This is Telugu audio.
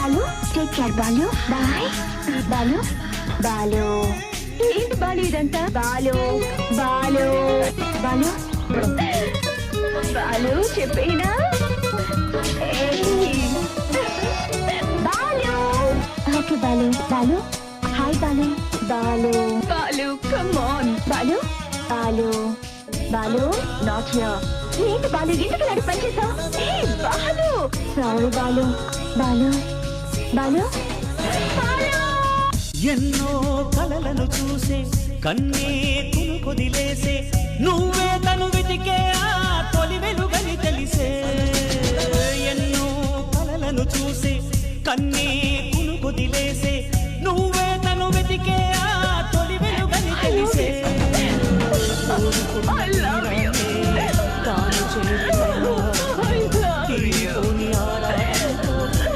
Balu take care Balu bye Balu Balu ఏంటి బాలు ఇదంతా బాలు బాలు బాలు బాలు చెప్పేనా Balu okay Balu Balu hi Balu Balu Balu come on Balu Balu Balu not here ఏంటి బాలు ఎందుకు నడి పనిచేసావు బాలు సారీ బాలు బాలు బాలు బాలు ఎన్నో కలలను చూసే కన్నే కుదిలేసే నువ్వే తను వెతికే ఆ తొలి వెలుగని తెలిసే ఎన్నో కలలను చూసే కన్నే కుదిలేసే నువ్వే తను వెతికే ఆ తొలి వెలుగని తెలిసే I love you.